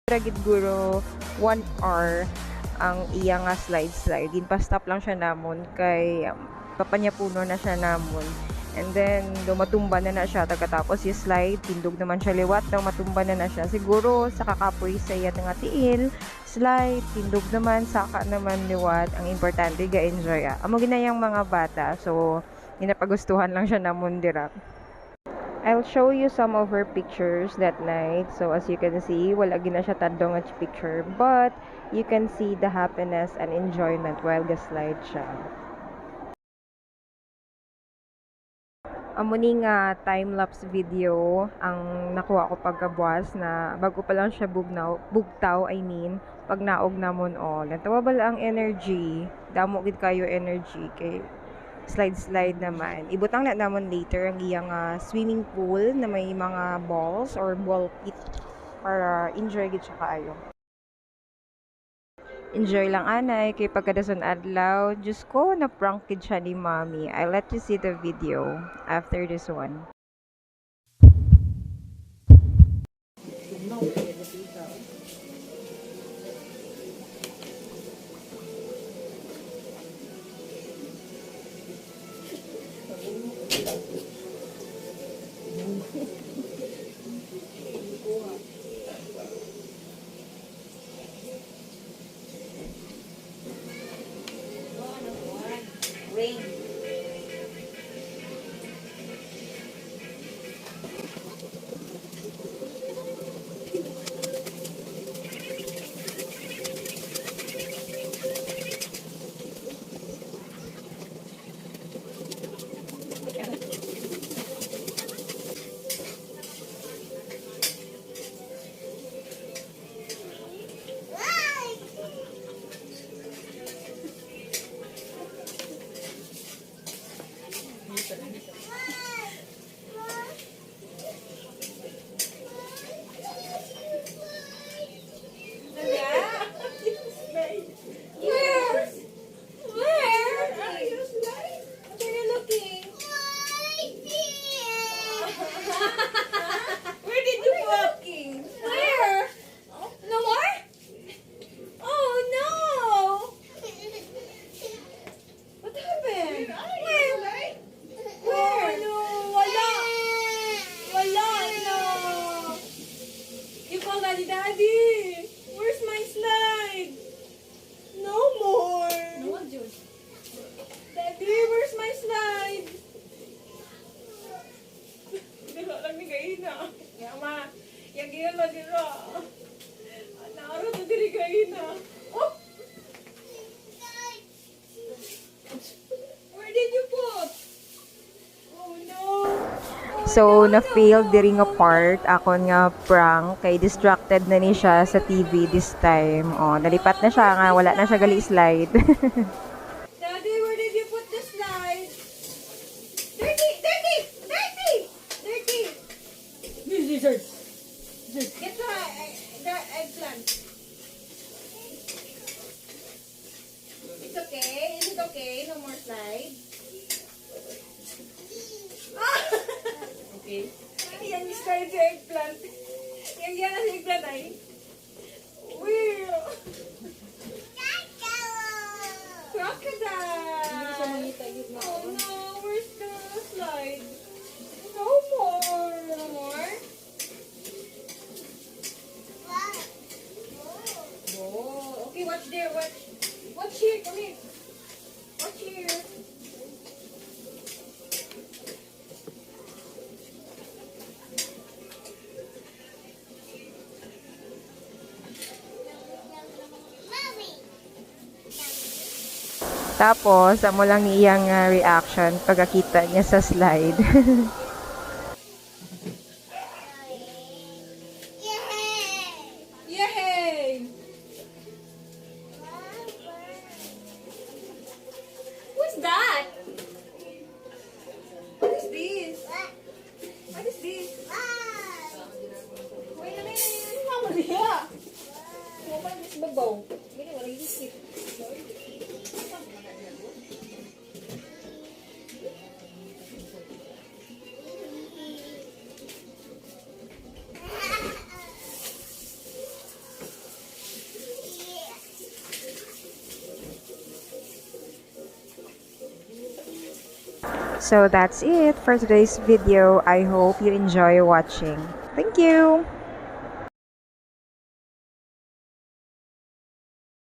Ragid guro 1 hour ang iya nga slide. Ginpa-stop lang siya namon kay papanya puno na siya namon. And then, matumba na siya. Tagatapos yung slide, tindog naman siya liwat, daw matumba na siya. Siguro, sa kakapoy sa iya nga tiil, slide, tindog naman, saka naman liwat. Ang importante, ga-enjoy. Amo ginayang mga bata. So, ginapagustuhan lang siya namon dira. I'll show you some of her pictures that night. So, as you can see, wala gina siya tadong at picture. But, you can see the happiness and enjoyment while ga-slide siya. Amo ni nga time-lapse video ang nakuha ko pagkabuas na bago pa lang siya bugtaw, pag naog namon all. Natawa ba ang energy? Damo gid kayo energy kay slide naman. Ibutang na namon later ang iyang swimming pool na may mga balls or ball pit para enjoy gid siya kaayo. Enjoy lang anay kay pagkadason adlaw. Diyos ko, na-prank kid siya ni mommy. I'll let you see the video after this one. Rain. Daddy, where's my slide? No more. No, Daddy, where's my slide? Dilo lang ni gaina. Yama, yang gila na dilo. Naaro to diri gaina. Oh! Where did you put? Oh no. So, na-fail diri nga part akon nga prank kay distracted na ni siya sa TV this time. Oh, nalipat na siya nga wala na siya gali slide. Daddy, where did you put the slide? Dirty, dirty, dirty, dirty. Lizard. Get the eggplant. It's okay. Is it okay? No more slide. Okay. Yan yung slide sa eggplant. Yan yan ang eggplant ay. Weird. Crocodile. Oh no, where's the slide? No more. No more. Oh, okay, watch there, watch. Watch here, come here. Watch here. Tapos, amo lang ni iyang reaction pagkakita niya sa slide. Yay! What's that? What is this? What is this? Wait a minute. Mama dia. Mama this babaw. Gini wala isip. So that's it for today's video. I hope you enjoy watching. Thank you!